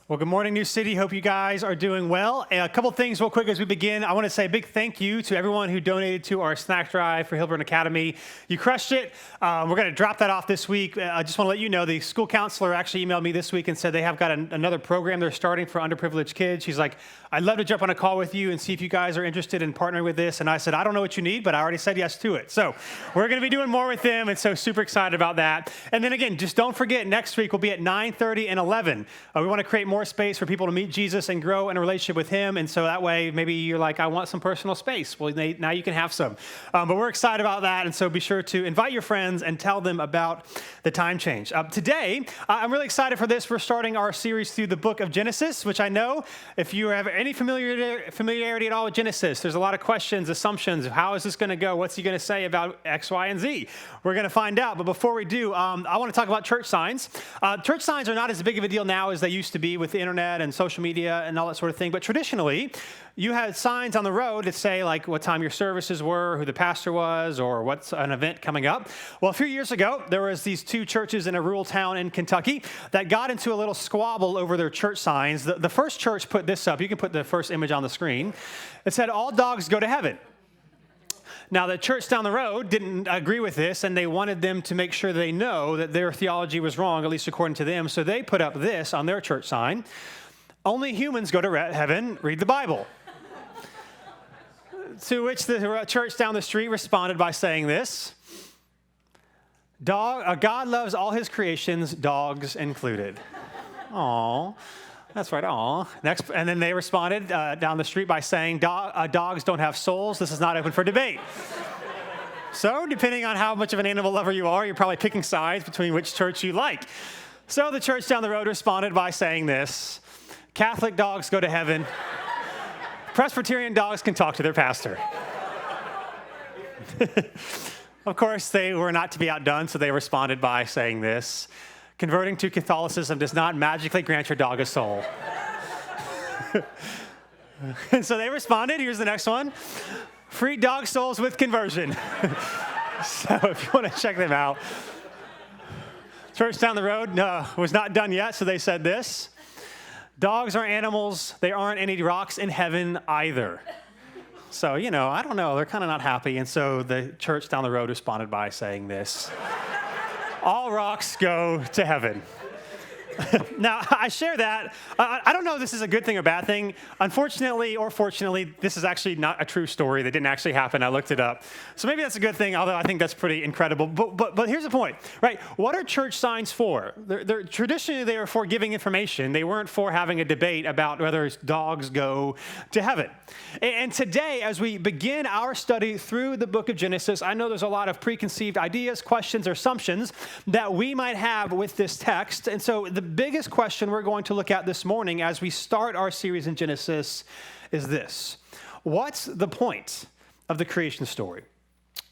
Well, good morning, New City. Hope you guys are doing well. A couple things real quick as we begin. I want to say a big thank you to everyone who donated to our snack drive for Hilburn Academy. You crushed it. We're going to drop that off this week. I just want to let you know the school counselor actually emailed me this week and said they have got another program they're starting for underprivileged kids. She's like, I'd love to jump on a call with you and see if you guys are interested in partnering with this. And I said, I don't know what you need, but I already said yes to it. So we're going to be doing more with them, and so super excited about that. And then again, just don't forget, next week we'll be at 9:30 and 11. We want to create more space for people to meet Jesus and grow in a relationship with him. And so that way, maybe you're like, I want some personal space. Well, now you can have some. But we're excited about that. And so be sure to invite your friends and tell them about the time change. Today, I'm really excited for this. We're starting our series through the book of Genesis, which I know if you have any familiarity at all with Genesis, there's a lot of questions, assumptions. How is this going to go? What's he going to say about X, Y, and Z? We're going to find out. But before we do, I want to talk about church signs. Church signs are not as big of a deal now as they used to be with the internet and social media and all that sort of thing. But traditionally, you had signs on the road that say like what time your services were, who the pastor was, or what's an event coming up. Well, a few years ago, there was these two churches in a rural town in Kentucky that got into a little squabble over their church signs. The first church put this up. You can put the first image on the screen. It said, "All dogs go to heaven." Now, the church down the road didn't agree with this, and they wanted them to make sure they know that their theology was wrong, at least according to them. So they put up this on their church sign: "Only humans go to heaven, read the Bible." To which the church down the street responded by saying this: "God loves all his creations, dogs included." Aw. That's right. Aw. Next, and then they responded down the street by saying, "Dogs don't have souls. This is not open for debate." So, depending on how much of an animal lover you are, you're probably picking sides between which church you like. So the church down the road responded by saying this: "Catholic dogs go to heaven. Presbyterian dogs can talk to their pastor." Of course, they were not to be outdone, so they responded by saying this: "Converting to Catholicism does not magically grant your dog a soul." And so they responded. Here's the next one: "Free dog souls with conversion." So if you want to check them out. Church down the road was not done yet, so they said this: "Dogs are animals. There aren't any rocks in heaven either." So, I don't know. They're kind of not happy. And so the church down the road responded by saying this: "All rocks go to heaven." Now, I share that. I don't know if this is a good thing or bad thing. Unfortunately or fortunately, this is actually not a true story. That didn't actually happen. I looked it up. So maybe that's a good thing, although I think that's pretty incredible. But here's the point, right? What are church signs for? Traditionally, they are for giving information. They weren't for having a debate about whether dogs go to heaven. And today, as we begin our study through the book of Genesis, I know there's a lot of preconceived ideas, questions, or assumptions that we might have with this text. And so the biggest question we're going to look at this morning as we start our series in Genesis is this: what's the point of the creation story?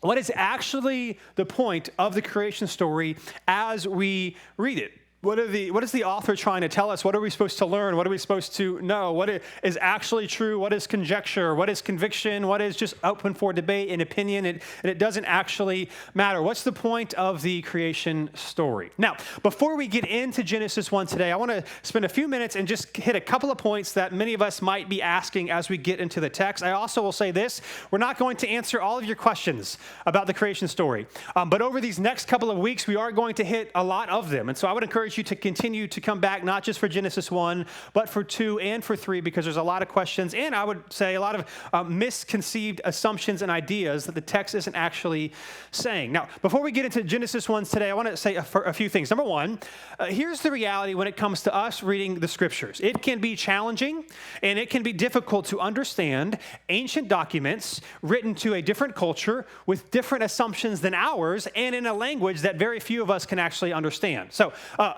What is actually the point of the creation story as we read it? What is the author trying to tell us? What are we supposed to learn? What are we supposed to know? What is actually true? What is conjecture? What is conviction? What is just open for debate and opinion? And it doesn't actually matter. What's the point of the creation story? Now, before we get into Genesis 1 today, I want to spend a few minutes and just hit a couple of points that many of us might be asking as we get into the text. I also will say this: we're not going to answer all of your questions about the creation story. But over these next couple of weeks, we are going to hit a lot of them. And so I would encourage you to continue to come back, not just for Genesis 1, but for 2 and for 3, because there's a lot of questions, and I would say a lot of misconceived assumptions and ideas that the text isn't actually saying. Now, before we get into Genesis 1 today, I want to say a few things. Number one, here's the reality when it comes to us reading the scriptures. It can be challenging, and it can be difficult to understand ancient documents written to a different culture with different assumptions than ours, and in a language that very few of us can actually understand. So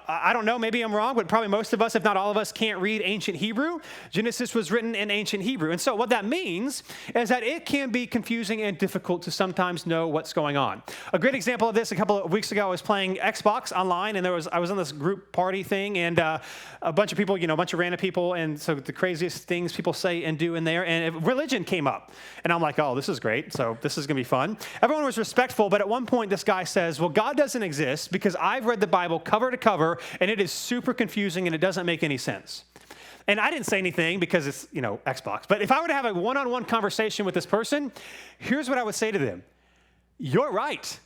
I don't know, maybe I'm wrong, but probably most of us, if not all of us, can't read ancient Hebrew. Genesis was written in ancient Hebrew. And so what that means is that it can be confusing and difficult to sometimes know what's going on. A great example of this, a couple of weeks ago, I was playing Xbox online, and I was on this group party thing, and a bunch of people, a bunch of random people, and so the craziest things people say and do in there, and religion came up. And I'm like, oh, this is great, so this is going to be fun. Everyone was respectful, but at one point, this guy says, well, God doesn't exist because I've read the Bible cover to cover, and it is super confusing, and it doesn't make any sense. and I didn't say anything because it's, Xbox, but if I were to have a one-on-one conversation with this person, here's what I would say to them. You're right.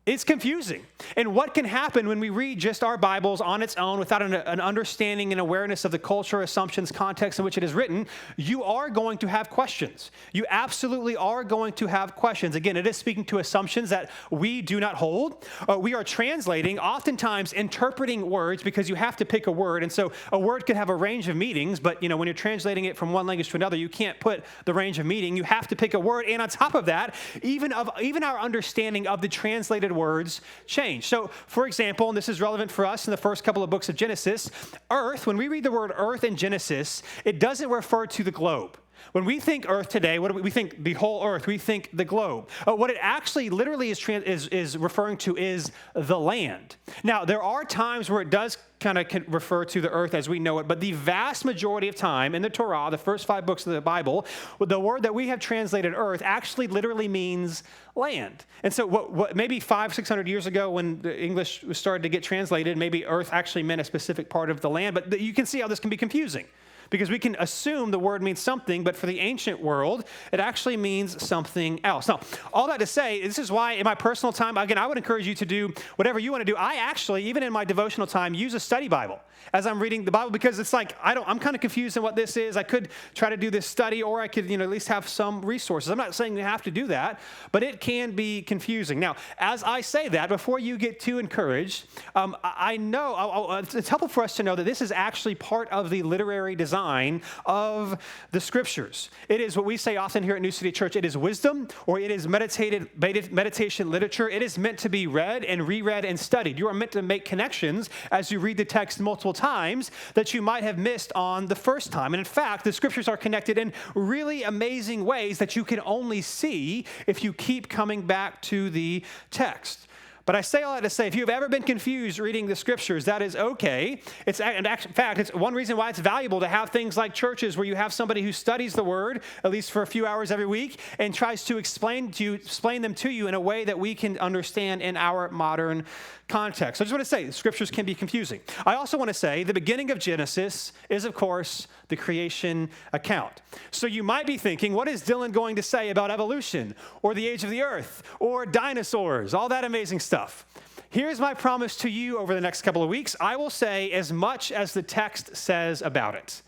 It's confusing. And what can happen when we read just our Bibles on its own without an understanding and awareness of the culture, assumptions, context in which it is written, you are going to have questions. You absolutely are going to have questions. Again, it is speaking to assumptions that we do not hold. We are translating, oftentimes interpreting words because you have to pick a word. And so a word could have a range of meanings, but when you're translating it from one language to another, you can't put the range of meaning. You have to pick a word. And on top of that, even our understanding of the translated words change. So, for example, and this is relevant for us in the first couple of books of Genesis, earth, when we read the word earth in Genesis, it doesn't refer to the globe. When we think earth today, what do we think? The whole earth. We think the globe. What it actually literally is referring to is the land. Now, there are times where it does kind of refer to the earth as we know it, but the vast majority of time in the Torah, the first 5 books of the Bible, the word that we have translated earth actually literally means land. And so what maybe 500-600 years ago when the English started to get translated, maybe earth actually meant a specific part of the land, but you can see how this can be confusing. Because we can assume the word means something, but for the ancient world, it actually means something else. Now, all that to say, this is why in my personal time, again, I would encourage you to do whatever you want to do. I actually, even in my devotional time, use a study Bible as I'm reading the Bible because it's like, I'm kind of confused on what this is. I could try to do this study or I could, at least have some resources. I'm not saying you have to do that, but it can be confusing. Now, as I say that, before you get too encouraged, I know it's helpful for us to know that this is actually part of the literary design of the scriptures. It is what we say often here at New City Church. It is wisdom or it is meditation literature. It is meant to be read and reread and studied. You are meant to make connections as you read the text multiple times that you might have missed on the first time. And in fact, the scriptures are connected in really amazing ways that you can only see if you keep coming back to the text. But I say all that to say, if you've ever been confused reading the scriptures, that is okay. In fact, it's one reason why it's valuable to have things like churches where you have somebody who studies the word, at least for a few hours every week, and tries to explain them to you in a way that we can understand in our modern context. So I just want to say, the scriptures can be confusing. I also want to say the beginning of Genesis is, of course, the creation account. So you might be thinking, what is Dylan going to say about evolution or the age of the earth or dinosaurs, all that amazing stuff? Here's my promise to you over the next couple of weeks. I will say as much as the text says about it,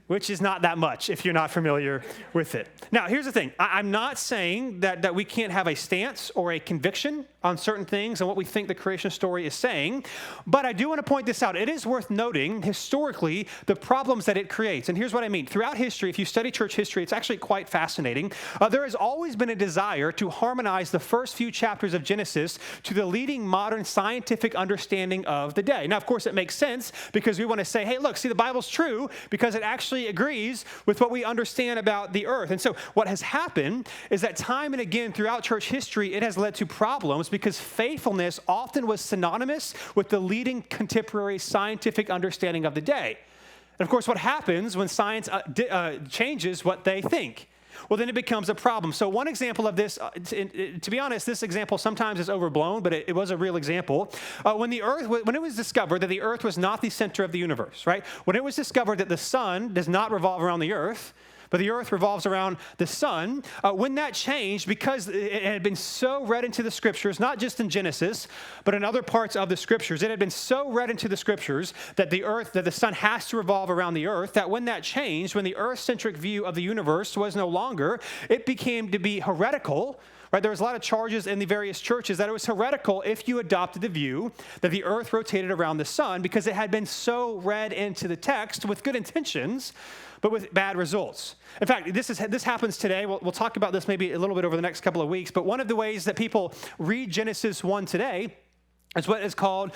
which is not that much if you're not familiar with it. Now, here's the thing. I'm not saying that we can't have a stance or a conviction on certain things and what we think the creation story is saying, but I do want to point this out. It is worth noting, historically, the problems that it creates. And here's what I mean. Throughout history, if you study church history, it's actually quite fascinating. There has always been a desire to harmonize the first few chapters of Genesis to the leading modern scientific understanding of the day. Now, of course, it makes sense because we want to say, hey, look, see, the Bible's true because it actually agrees with what we understand about the earth. And so what has happened is that time and again throughout church history, it has led to problems because faithfulness often was synonymous with the leading contemporary scientific understanding of the day. And of course, what happens when science changes what they think? Well, then it becomes a problem. So one example of this, to be honest, this example sometimes is overblown, but it was a real example. When it was discovered that the earth was not the center of the universe, right? When it was discovered that the sun does not revolve around the earth, but the earth revolves around the sun. When that changed, because it had been so read into the scriptures, not just in Genesis, but in other parts of the scriptures, it had been so read into the scriptures that the sun has to revolve around the earth, that when that changed, when the earth-centric view of the universe was no longer, it became to be heretical. Right, there was a lot of charges in the various churches that it was heretical if you adopted the view that the earth rotated around the sun because it had been so read into the text with good intentions, but with bad results. In fact, this happens today. We'll talk about this maybe a little bit over the next couple of weeks, but one of the ways that people read Genesis 1 today is what is called,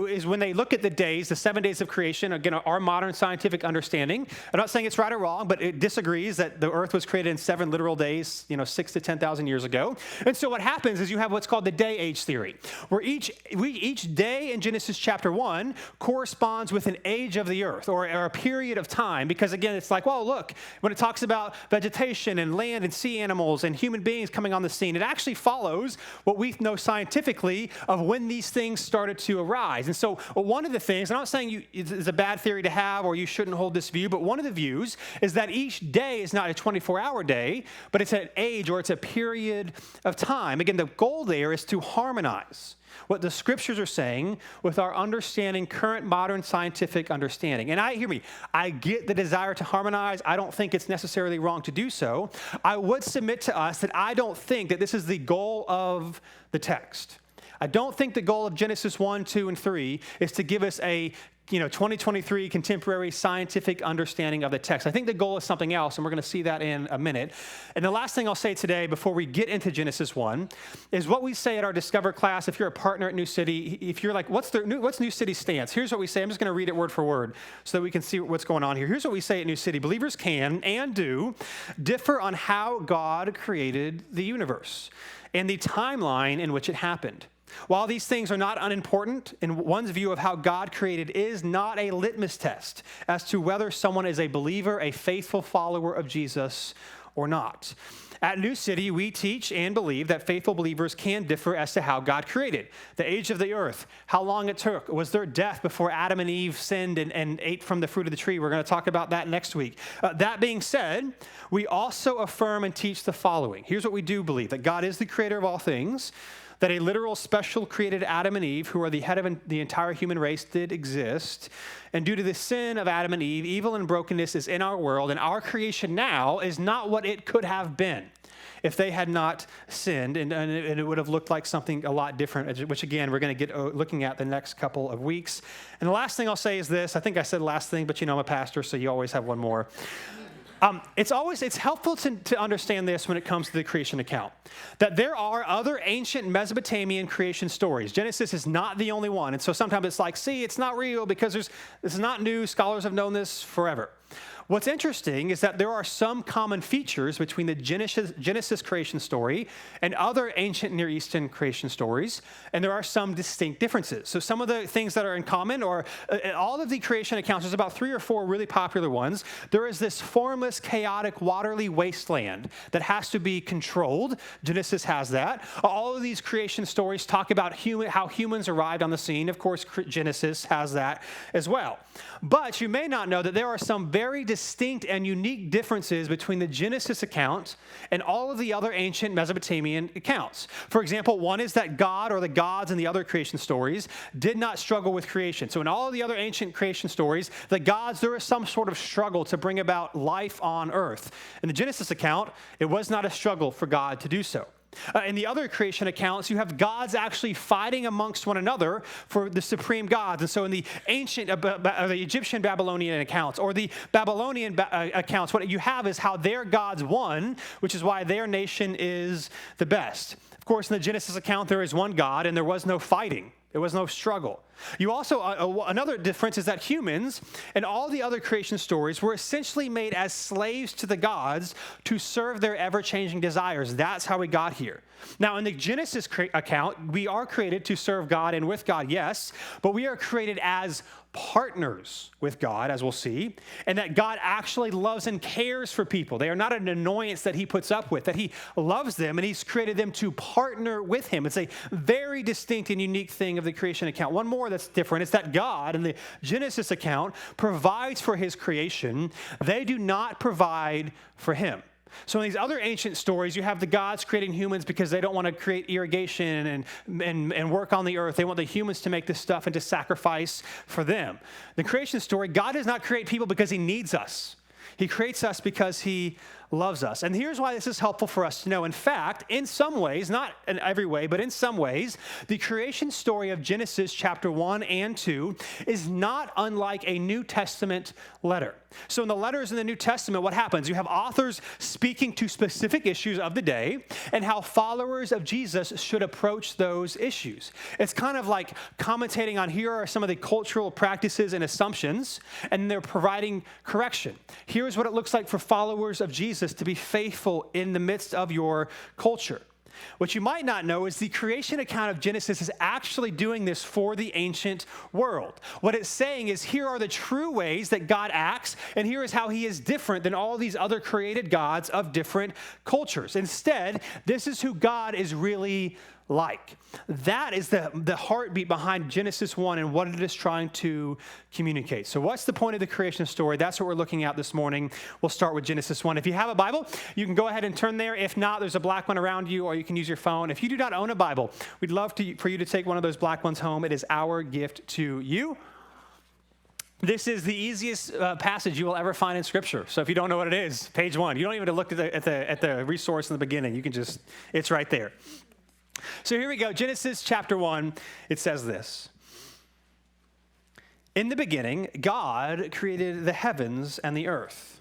is when they look at the days, the 7 days of creation, again, our modern scientific understanding. I'm not saying it's right or wrong, but it disagrees that the earth was created in 7 literal days, 6 to 10,000 years ago. And so what happens is you have what's called the day age theory, where each day in Genesis chapter 1 corresponds with an age of the earth or a period of time. Because again, it's like, well, look, when it talks about vegetation and land and sea animals and human beings coming on the scene, it actually follows what we know scientifically of when these things things started to arise. And so one of the things, I'm not saying it's a bad theory to have or you shouldn't hold this view, but one of the views is that each day is not a 24-hour day, but it's an age or it's a period of time. Again, the goal there is to harmonize what the scriptures are saying with our understanding, current modern scientific understanding. And I get the desire to harmonize. I don't think it's necessarily wrong to do so. I would submit to us that I don't think that this is the goal of the text. I don't think the goal of Genesis 1, 2, and 3 is to give us a 2023 contemporary scientific understanding of the text. I think the goal is something else, and we're going to see that in a minute. And the last thing I'll say today before we get into Genesis 1 is what we say at our Discover class. If you're a partner at New City, if you're like, what's New City's stance? Here's what we say. I'm just going to read it word for word so that we can see what's going on here. Here's what we say at New City. Believers can and do differ on how God created the universe and the timeline in which it happened. While these things are not unimportant, in one's view of how God created is not a litmus test as to whether someone is a believer, a faithful follower of Jesus, or not. At New City, we teach and believe that faithful believers can differ as to how God created the age of the earth, how long it took. Was there death before Adam and Eve sinned and ate from the fruit of the tree? We're going to talk about that next week. That being said, we also affirm and teach the following. Here's what we do believe, that God is the creator of all things, that a literal special created Adam and Eve, who are the head of the entire human race, did exist. And due to the sin of Adam and Eve, evil and brokenness is in our world, and our creation now is not what it could have been if they had not sinned, and it would have looked like something a lot different, which again, we're going to get looking at the next couple of weeks. And the last thing I'll say is this. I think I said last thing, but I'm a pastor, so you always have one more. It's helpful to understand this when it comes to the creation account, that there are other ancient Mesopotamian creation stories. Genesis is not the only one. And so sometimes it's like, see, it's not real because this is not new. Scholars have known this forever. What's interesting is that there are some common features between the Genesis creation story and other ancient Near Eastern creation stories, and there are some distinct differences. So some of the things that are in common, or all of the creation accounts, there's about 3 or 4 really popular ones. There is this formless, chaotic, watery wasteland that has to be controlled. Genesis has that. All of these creation stories talk about how humans arrived on the scene. Of course, Genesis has that as well. But you may not know that there are some very distinct and unique differences between the Genesis account and all of the other ancient Mesopotamian accounts. For example, one is that God or the gods in the other creation stories did not struggle with creation. So in all of the other ancient creation stories, the gods, there is some sort of struggle to bring about life on earth. In the Genesis account, it was not a struggle for God to do so. In the other creation accounts, you have gods actually fighting amongst one another for the supreme gods. And so in the ancient, the Egyptian Babylonian accounts or the Babylonian accounts, what you have is how their gods won, which is why their nation is the best. Of course, in the Genesis account, there is one God and there was no fighting. There was no struggle. You also, another difference is that humans and all the other creation stories were essentially made as slaves to the gods to serve their ever-changing desires. That's how we got here. Now, in the Genesis account, we are created to serve God and with God, yes, but we are created as partners with God, as we'll see, and that God actually loves and cares for people. They are not an annoyance that he puts up with, that he loves them, and he's created them to partner with him. It's a very distinct and unique thing of the creation account. One more that's different is that God in the Genesis account provides for his creation. They do not provide for him. So in these other ancient stories, you have the gods creating humans because they don't want to create irrigation and work on the earth. They want the humans to make this stuff and to sacrifice for them. The creation story, God does not create people because he needs us. He creates us because he loves us. And here's why this is helpful for us to know. In fact, in some ways, not in every way, but in some ways, the creation story of Genesis chapter 1 and 2 is not unlike a New Testament letter. So in the letters in the New Testament, what happens? You have authors speaking to specific issues of the day and how followers of Jesus should approach those issues. It's kind of like commentating on here are some of the cultural practices and assumptions, and they're providing correction. Here's what it looks like for followers of Jesus to be faithful in the midst of your culture. What you might not know is the creation account of Genesis is actually doing this for the ancient world. What it's saying is here are the true ways that God acts, and here is how he is different than all these other created gods of different cultures. Instead, this is who God is really like. That is the heartbeat behind Genesis 1 and what it is trying to communicate. So what's the point of the creation story? That's what we're looking at this morning. We'll start with Genesis 1. If you have a Bible, you can go ahead and turn there. If not, there's a black one around you, or you can use your phone. If you do not own a Bible, we'd love for you to take one of those black ones home. It is our gift to you. This is the easiest passage you will ever find in Scripture. So if you don't know what it is, page 1. You don't even have to look at the resource in the beginning. You can just, it's right there. So here we go. Genesis chapter 1. It says this. In the beginning, God created the heavens and the earth.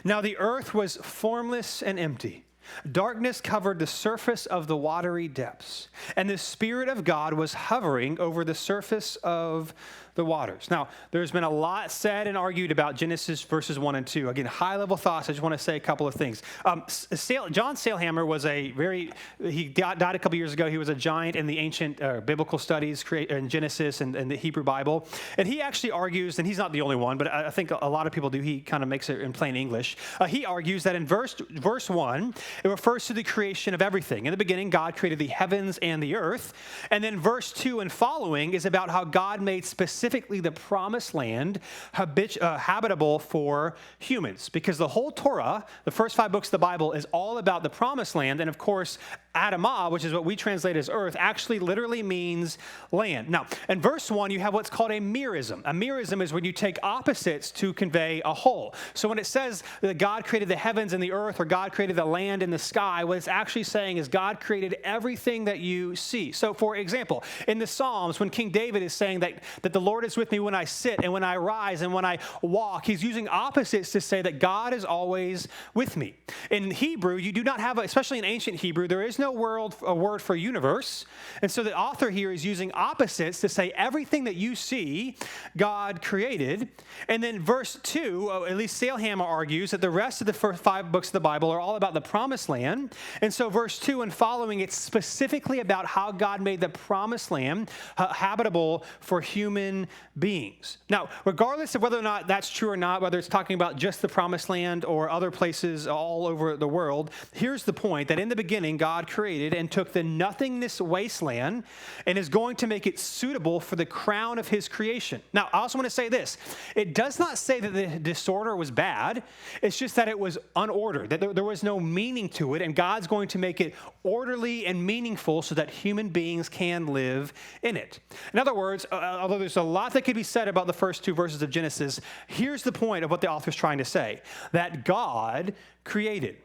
Now the earth was formless and empty. Darkness covered the surface of the watery depths, and the Spirit of God was hovering over the surface of the waters. Now, there's been a lot said and argued about Genesis verses 1 and 2. Again, high-level thoughts. I just want to say a couple of things. John Sailhammer was he died a couple years ago. He was a giant in the ancient biblical studies in Genesis and the Hebrew Bible. And he actually argues, and he's not the only one, but I think a lot of people do. He kind of makes it in plain English. He argues that in verse 1, it refers to the creation of everything. In the beginning, God created the heavens and the earth. And then verse 2 and following is about how God made specifically the promised land habitable for humans. Because the whole Torah, the first 5 books of the Bible, is all about the promised land. And of course, Adamah, which is what we translate as earth, actually literally means land. Now, in verse 1, you have what's called a merism. A merism is when you take opposites to convey a whole. So when it says that God created the heavens and the earth, or God created the land and the sky, what it's actually saying is God created everything that you see. So for example, in the Psalms, when King David is saying that the Lord is with me when I sit and when I rise and when I walk, he's using opposites to say that God is always with me. In Hebrew, you do not have, especially in ancient Hebrew, there is no a word for universe. And so the author here is using opposites to say everything that you see, God created. And then verse 2, at least Sailhammer argues that the rest of the first 5 books of the Bible are all about the promised land. And so verse 2 and following, it's specifically about how God made the promised land habitable for human beings. Now, regardless of whether or not that's true or not, whether it's talking about just the promised land or other places all over the world, here's the point, that in the beginning, God created and took the nothingness wasteland and is going to make it suitable for the crown of his creation. Now, I also want to say this. It does not say that the disorder was bad. It's just that it was unordered, that there was no meaning to it, and God's going to make it orderly and meaningful so that human beings can live in it. In other words, although there's a lot that could be said about the first 2 verses of Genesis, here's the point of what the author's trying to say, that God created.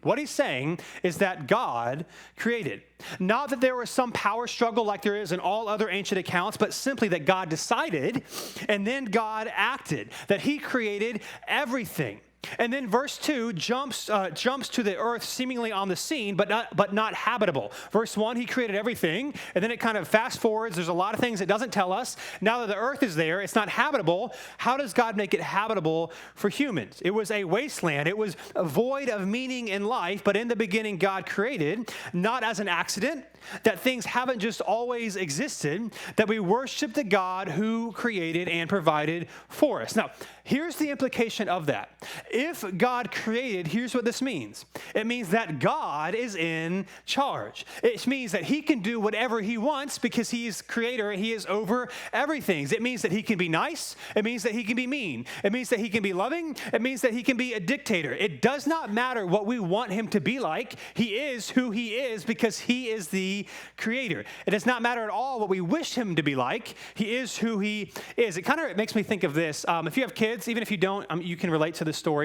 What he's saying is that God created. Not that there was some power struggle like there is in all other ancient accounts, but simply that God decided and then God acted, that he created everything. And then verse 2 jumps to the earth seemingly on the scene, but not habitable. Verse 1, he created everything, and then it kind of fast forwards. There's a lot of things it doesn't tell us. Now that the earth is there, it's not habitable. How does God make it habitable for humans? It was a wasteland. It was void of meaning in life, but in the beginning, God created, not as an accident, that things haven't just always existed, that we worship the God who created and provided for us. Now, here's the implication of that. If God created, here's what this means. It means that God is in charge. It means that he can do whatever he wants because he is creator. He is over everything. It means that he can be nice. It means that he can be mean. It means that he can be loving. It means that he can be a dictator. It does not matter what we want him to be like. He is who he is because he is the creator. It does not matter at all what we wish him to be like. He is who he is. It kind of makes me think of this. If you have kids, even if you don't, you can relate to this story.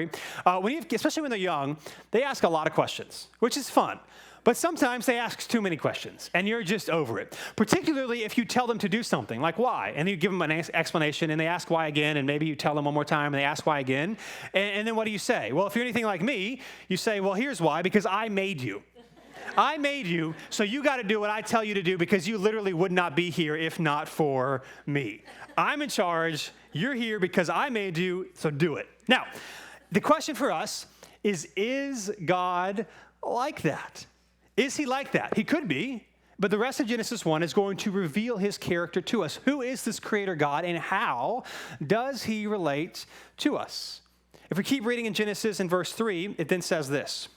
Especially when they're young, they ask a lot of questions, which is fun. But sometimes they ask too many questions, and you're just over it. Particularly if you tell them to do something, like why, and you give them an explanation, and they ask why again, and maybe you tell them one more time, and they ask why again, and then what do you say? Well, if you're anything like me, you say, well, here's why, because I made you. I made you, so you got to do what I tell you to do because you literally would not be here if not for me. I'm in charge. You're here because I made you, so do it. Now, the question for us is God like that? Is he like that? He could be, but the rest of Genesis 1 is going to reveal his character to us. Who is this creator God, and how does he relate to us? If we keep reading in Genesis in verse 3, it then says this.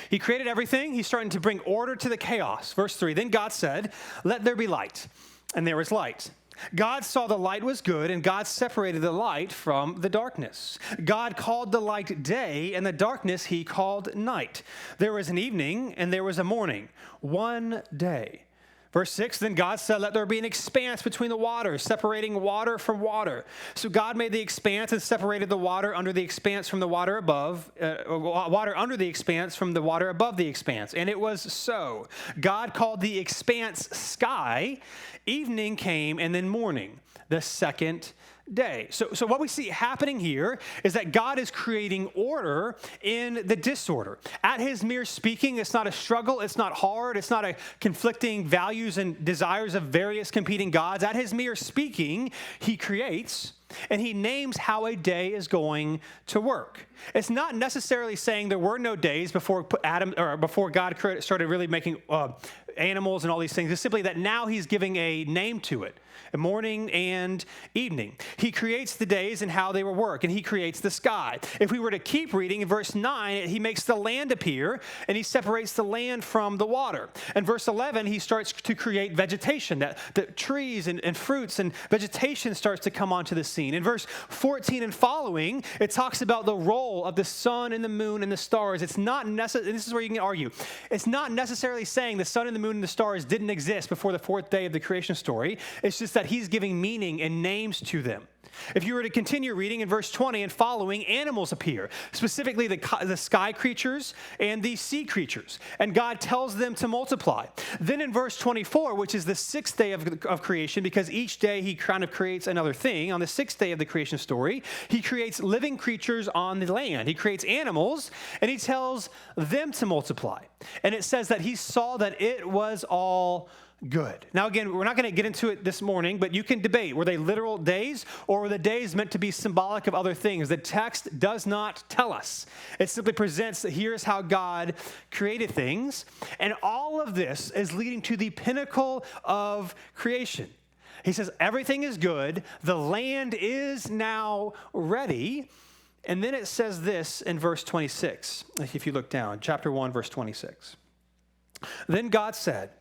He created everything. He's starting to bring order to the chaos. Verse 3, then God said, let there be light. And there was light. God saw the light was good, and God separated the light from the darkness. God called the light day, and the darkness he called night. There was an evening, and there was a morning, one day. Verse 6, then God said, let there be an expanse between the waters, separating water from water. So God made the expanse and separated the water under the expanse from the water above, water under the expanse from the water above the expanse. And it was so. God called the expanse sky. Evening came, and then morning, the second day. So what we see happening here is that God is creating order in the disorder. At his mere speaking, it's not a struggle, it's not hard, it's not a conflicting values and desires of various competing gods. At his mere speaking, he creates and he names how a day is going to work. It's not necessarily saying there were no days before God started really making animals and all these things. It's simply that now he's giving a name to it. Morning and evening. He creates the days and how they will work, and he creates the sky. If we were to keep reading in verse 9, he makes the land appear, and he separates the land from the water. In verse 11, he starts to create vegetation, that trees and fruits and vegetation starts to come onto the scene. In verse 14 and following, it talks about the role of the sun and the moon and the stars. It's not necessarily, this is where you can argue, it's not necessarily saying the sun and the moon and the stars didn't exist before the fourth day of the creation story. It's just that he's giving meaning and names to them. If you were to continue reading in verse 20 and following, animals appear, specifically the sky creatures and the sea creatures, and God tells them to multiply. Then in verse 24, which is the sixth day of creation, because each day he kind of creates another thing, on the sixth day of the creation story, he creates living creatures on the land. He creates animals, and he tells them to multiply. And it says that he saw that it was all good. Now, again, we're not going to get into it this morning, but you can debate. Were they literal days, or were the days meant to be symbolic of other things? The text does not tell us. It simply presents that here's how God created things, and all of this is leading to the pinnacle of creation. He says, everything is good. The land is now ready. And then it says this in verse 26, if you look down, chapter 1, verse 26. Then God said,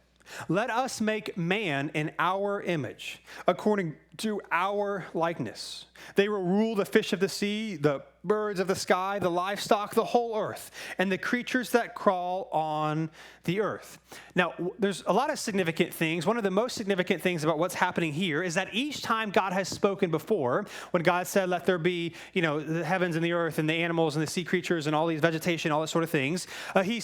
let us make man in our image, according to our likeness. They will rule the fish of the sea, the birds of the sky, the livestock, the whole earth, and the creatures that crawl on the earth. Now, there's a lot of significant things. One of the most significant things about what's happening here is that each time God has spoken before, when God said, let there be, the heavens and the earth and the animals and the sea creatures and all these vegetation, all that sort of things, he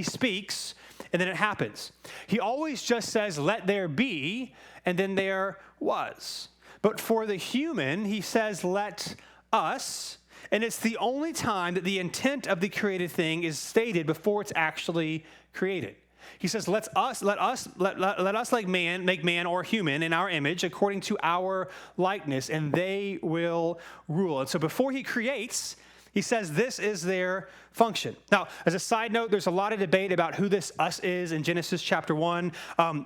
speaks, and then it happens. He always just says, let there be, and then there was. But for the human, he says, let us, and it's the only time that the intent of the created thing is stated before it's actually created. He says, let us like man, make man or human in our image according to our likeness, and they will rule. And so before he creates, he says this is their function. Now, as a side note, there's a lot of debate about who this us is in Genesis chapter 1.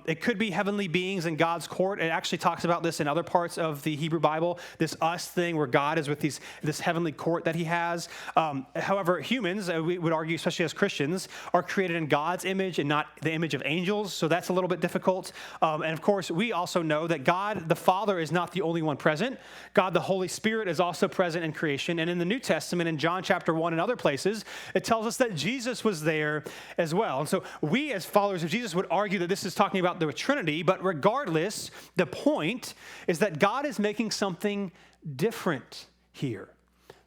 It could be heavenly beings in God's court. It actually talks about this in other parts of the Hebrew Bible, this us thing where God is with this heavenly court that he has. However, humans, we would argue, especially as Christians, are created in God's image and not the image of angels, so that's a little bit difficult. And of course, we also know that God the Father is not the only one present. God the Holy Spirit is also present in creation. And in the New Testament, in John chapter 1 and other places, it tells us that Jesus was there as well. And so we as followers of Jesus would argue that this is talking about the Trinity, but regardless, the point is that God is making something different here.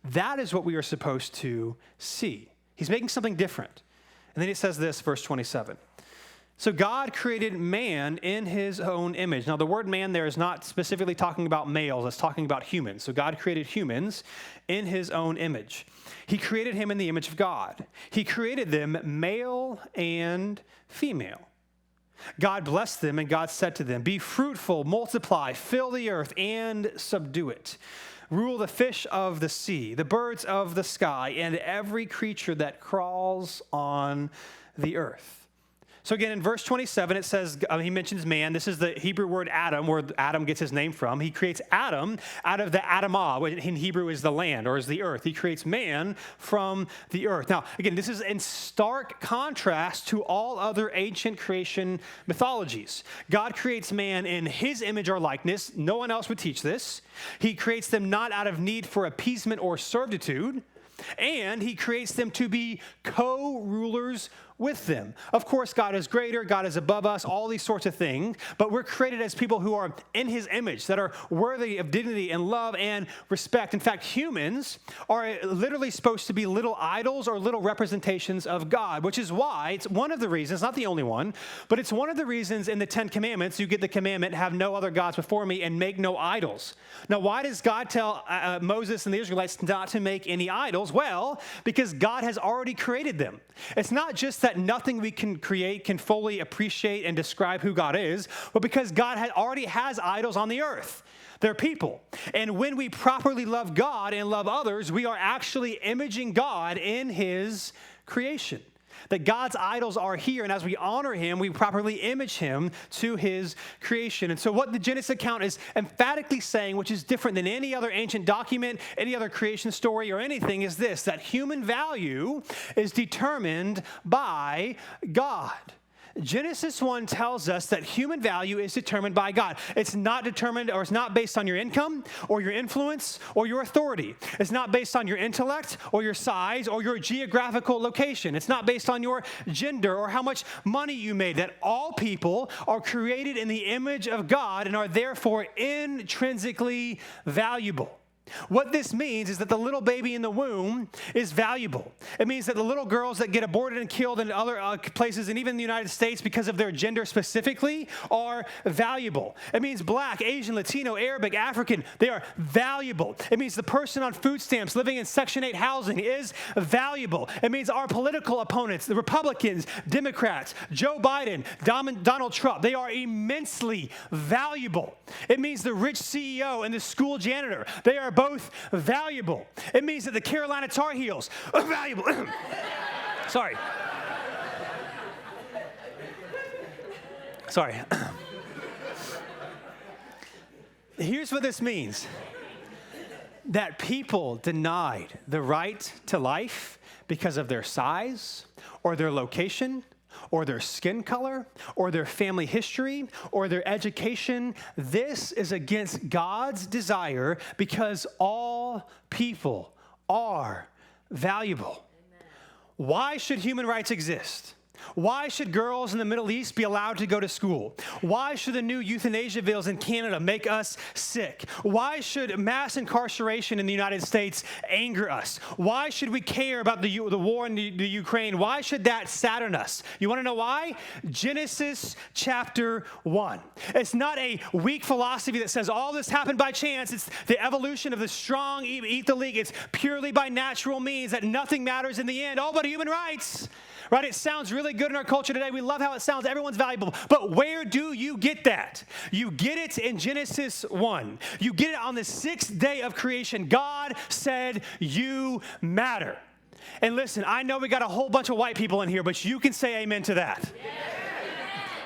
That is what we are supposed to see. He's making something different. And then it says this, verse 27. So God created man in his own image. Now, the word man there is not specifically talking about males. It's talking about humans. So God created humans in his own image. He created him in the image of God. He created them male and female. God blessed them, and God said to them, be fruitful, multiply, fill the earth, and subdue it. Rule the fish of the sea, the birds of the sky, and every creature that crawls on the earth. So again, in verse 27, it says, he mentions man. This is the Hebrew word Adam, where Adam gets his name from. He creates Adam out of the Adamah, which in Hebrew is the land or is the earth. He creates man from the earth. Now, again, this is in stark contrast to all other ancient creation mythologies. God creates man in his image or likeness. No one else would teach this. He creates them not out of need for appeasement or servitude, and he creates them to be co-rulers with them. Of course, God is greater, God is above us, all these sorts of things, but we're created as people who are in his image, that are worthy of dignity and love and respect. In fact, humans are literally supposed to be little idols or little representations of God, which is why it's one of the reasons, not the only one, but it's one of the reasons in the 10 Commandments, you get the commandment, have no other gods before me and make no idols. Now, why does God tell Moses and the Israelites not to make any idols? Well, because God has already created them. It's not just that nothing we can create can fully appreciate and describe who God is, but because God already has idols on the earth. They're people. And when we properly love God and love others, we are actually imaging God in his creation. That God's idols are here, and as we honor him, we properly image him to his creation. And so what the Genesis account is emphatically saying, which is different than any other ancient document, any other creation story or anything, is this, that human value is determined by God. Genesis 1 tells us that human value is determined by God. It's not determined, or it's not based on your income or your influence or your authority. It's not based on your intellect or your size or your geographical location. It's not based on your gender or how much money you made. That all people are created in the image of God and are therefore intrinsically valuable. What this means is that the little baby in the womb is valuable. It means that the little girls that get aborted and killed in other places, and even in the United States because of their gender specifically, are valuable. It means black, Asian, Latino, Arabic, African, they are valuable. It means the person on food stamps living in Section 8 housing is valuable. It means our political opponents, the Republicans, Democrats, Joe Biden, Donald Trump, they are immensely valuable. It means the rich CEO and the school janitor, they are both valuable. It means that the Carolina Tar Heels are valuable. Sorry. Here's what this means. That people denied the right to life because of their size or their location or their skin color, or their family history, or their education. This is against God's desire because all people are valuable. Amen. Why should human rights exist? Why should girls in the Middle East be allowed to go to school? Why should the new euthanasia bills in Canada make us sick? Why should mass incarceration in the United States anger us? Why should we care about the war in the Ukraine? Why should that sadden us? You want to know why? Genesis chapter 1. It's not a weak philosophy that says all this happened by chance. It's the evolution of the strong eat the weak. It's purely by natural means that nothing matters in the end. Oh, but human rights. Right? It sounds really good in our culture today. We love how it sounds. Everyone's valuable. But where do you get that? You get it in Genesis 1. You get it on the 6th day of creation. God said, you matter. And listen, I know we got a whole bunch of white people in here, but you can say amen to that. Yeah.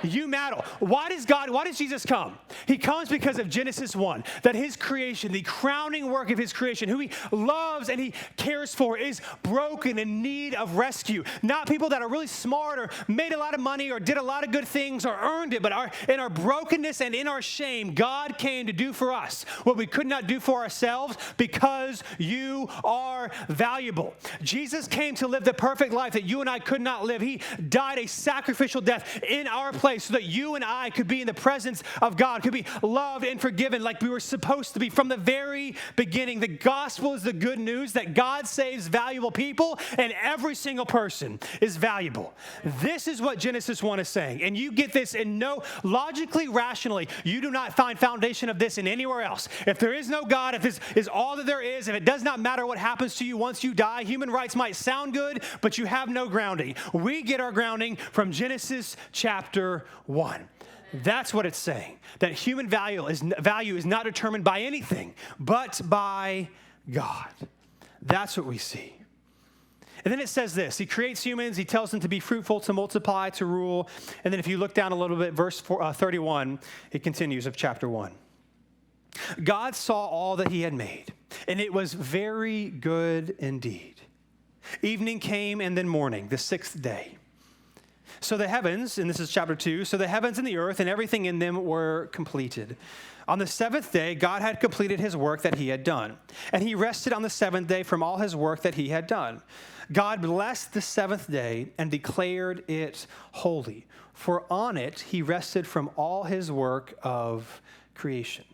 You matter. Why does Jesus come? He comes because of Genesis 1, that his creation, the crowning work of his creation, who he loves and he cares for, is broken in need of rescue. Not people that are really smart or made a lot of money or did a lot of good things or earned it, but in our brokenness and in our shame, God came to do for us what we could not do for ourselves because you are valuable. Jesus came to live the perfect life that you and I could not live. He died a sacrificial death in our place, so that you and I could be in the presence of God, could be loved and forgiven like we were supposed to be from the very beginning. The gospel is the good news that God saves valuable people, and every single person is valuable. This is what Genesis 1 is saying, and you get this in logically, rationally, you do not find foundation of this in anywhere else. If there is no God, if this is all that there is, if it does not matter what happens to you once you die, human rights might sound good, but you have no grounding. We get our grounding from Genesis chapter 1. That's what it's saying. That human value is not determined by anything, but by God. That's what we see. And then it says this, he creates humans, he tells them to be fruitful, to multiply, to rule. And then if you look down a little bit, verse 31, it continues of chapter 1. God saw all that he had made, and it was very good indeed. Evening came and then morning, the sixth day. So the heavens, and this is chapter 2, so the heavens and the earth and everything in them were completed. On the seventh day, God had completed his work that he had done, and he rested on the seventh day from all his work that he had done. God blessed the seventh day and declared it holy, for on it he rested from all his work of creation.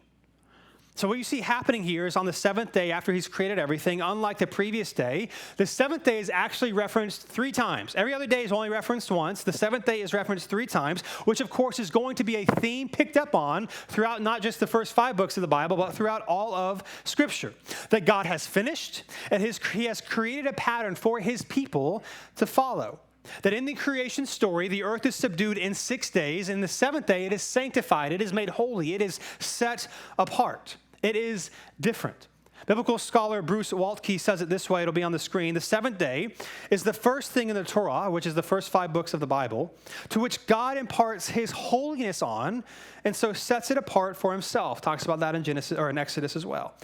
So what you see happening here is on the seventh day after he's created everything, unlike the previous day, the seventh day is actually referenced 3 times. Every other day is only referenced once. The seventh day is referenced 3 times, which of course is going to be a theme picked up on throughout not just the first 5 books of the Bible, but throughout all of Scripture. That God has finished and he has created a pattern for his people to follow. That in the creation story, the earth is subdued in 6 days. In the seventh day, it is sanctified. It is made holy. It is set apart. It is different. Biblical scholar Bruce Waltke says it this way. It'll be on the screen. The seventh day is the first thing in the Torah, which is the first 5 books of the Bible, to which God imparts his holiness on, and so sets it apart for himself. Talks about that in Genesis or in Exodus as well.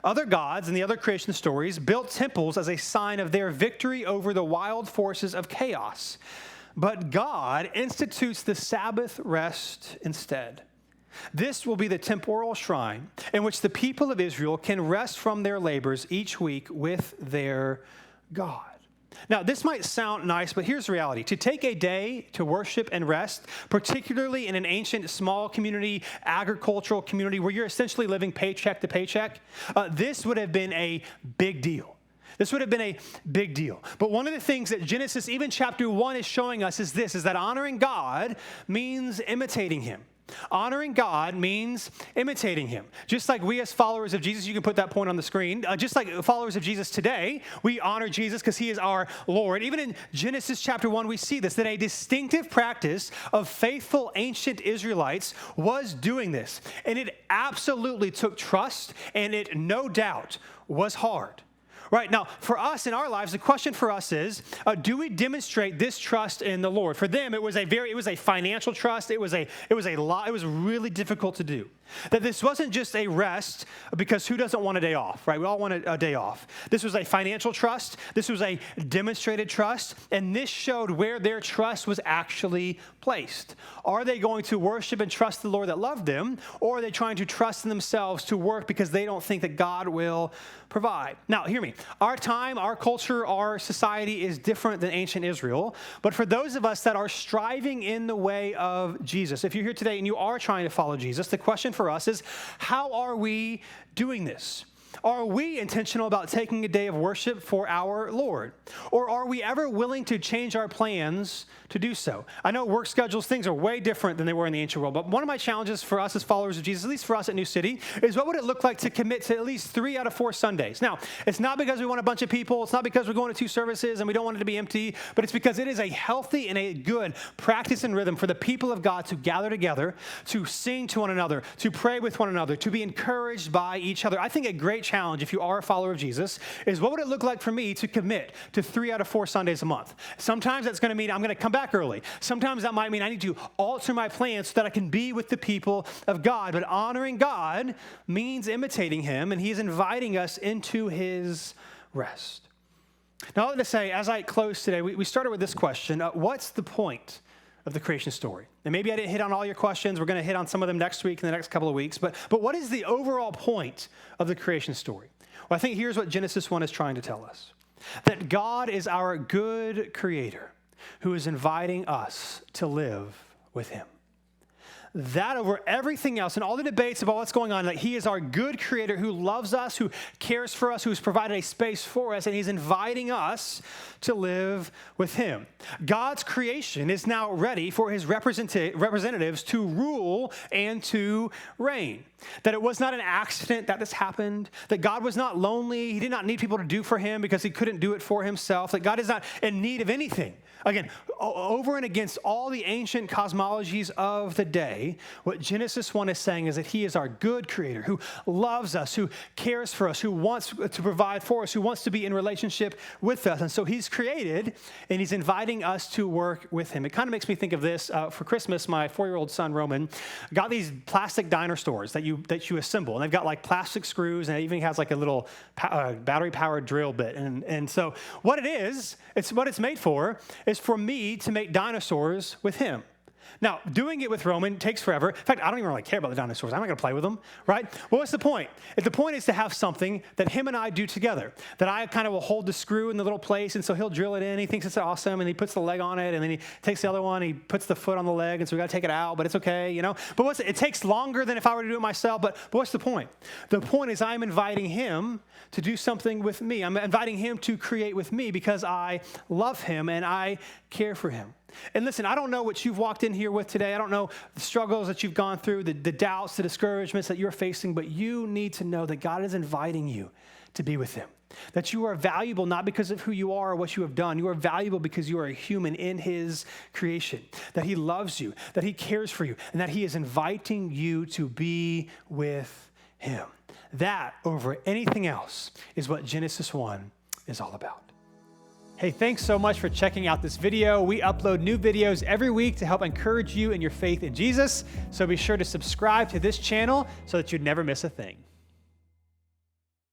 Other gods in the other creation stories built temples as a sign of their victory over the wild forces of chaos. But God institutes the Sabbath rest instead. This will be the temporal shrine in which the people of Israel can rest from their labors each week with their God. Now, this might sound nice, but here's the reality. To take a day to worship and rest, particularly in an ancient small community, agricultural community where you're essentially living paycheck to paycheck, this would have been a big deal. This would have been a big deal. But one of the things that Genesis, even chapter 1, is showing us is this, is that honoring God means imitating him. Honoring God means imitating him. Just like we as followers of Jesus, you can put that point on the screen, just like followers of Jesus today, we honor Jesus because he is our Lord. Even in Genesis chapter 1, we see this, that a distinctive practice of faithful ancient Israelites was doing this. And it absolutely took trust, and it no doubt was hard. Right, now, for us in our lives, the question for us is, do we demonstrate this trust in the Lord? For them, it was a financial trust. It was really difficult to do. That this wasn't just a rest, because who doesn't want a day off, right? We all want a day off. This was a financial trust. This was a demonstrated trust, and this showed where their trust was actually placed. Are they going to worship and trust the Lord that loved them, or are they trying to trust in themselves to work because they don't think that God will provide? Now, hear me. Our time, our culture, our society is different than ancient Israel, but for those of us that are striving in the way of Jesus, if you're here today and you are trying to follow Jesus, the question for us is, how are we doing this? Are we intentional about taking a day of worship for our Lord? Or are we ever willing to change our plans to do so? I know work schedules, things are way different than they were in the ancient world, but one of my challenges for us as followers of Jesus, at least for us at New City, is what would it look like to commit to at least 3 out of 4 Sundays? Now, it's not because we want a bunch of people, it's not because we're going to 2 services and we don't want it to be empty, but it's because it is a healthy and a good practice and rhythm for the people of God to gather together, to sing to one another, to pray with one another, to be encouraged by each other. I think a great challenge, if you are a follower of Jesus, is what would it look like for me to commit to 3 out of 4 Sundays a month? Sometimes that's going to mean I'm going to come back early. Sometimes that might mean I need to alter my plans so that I can be with the people of God. But honoring God means imitating him, and he is inviting us into his rest. Now, let me say, as I close today, we started with this question. What's the point of the creation story? And maybe I didn't hit on all your questions. We're going to hit on some of them next week, in the next couple of weeks. But what is the overall point of the creation story? Well, I think here's what Genesis 1 is trying to tell us. That God is our good creator who is inviting us to live with him. That over everything else and all the debates about what's going on, that he is our good creator who loves us, who cares for us, who's provided a space for us, and he's inviting us to live with him. God's creation is now ready for his representatives to rule and to reign. That it was not an accident that this happened, that God was not lonely, he did not need people to do for him because he couldn't do it for himself, that God is not in need of anything. Again, over and against all the ancient cosmologies of the day, today, what Genesis 1 is saying is that he is our good creator who loves us, who cares for us, who wants to provide for us, who wants to be in relationship with us. And so he's created and he's inviting us to work with him. It kind of makes me think of this. For Christmas, my 4-year-old son, Roman, got these plastic diner stores that you assemble. And they've got like plastic screws and it even has like a little battery-powered drill bit. And so what it is, what it's made for is for me to make dinosaurs with him. Now, doing it with Roman takes forever. In fact, I don't even really care about the dinosaurs. I'm not going to play with them, right? Well, what's the point? The point is to have something that him and I do together, that I kind of will hold the screw in the little place, and so he'll drill it in. He thinks it's awesome, and he puts the leg on it, and then he takes the other one, he puts the foot on the leg, and so we got to take it out, but it's okay, you know? But it takes longer than if I were to do it myself, but what's the point? The point is I'm inviting him to do something with me. I'm inviting him to create with me because I love him and I care for him. And listen, I don't know what you've walked in here with today. I don't know the struggles that you've gone through, the doubts, the discouragements that you're facing, but you need to know that God is inviting you to be with him. That you are valuable not because of who you are or what you have done. You are valuable because you are a human in his creation. That he loves you, that he cares for you, and that he is inviting you to be with him. That, over anything else, is what Genesis 1 is all about. Hey, thanks so much for checking out this video. We upload new videos every week to help encourage you in your faith in Jesus. So be sure to subscribe to this channel so that you'd never miss a thing.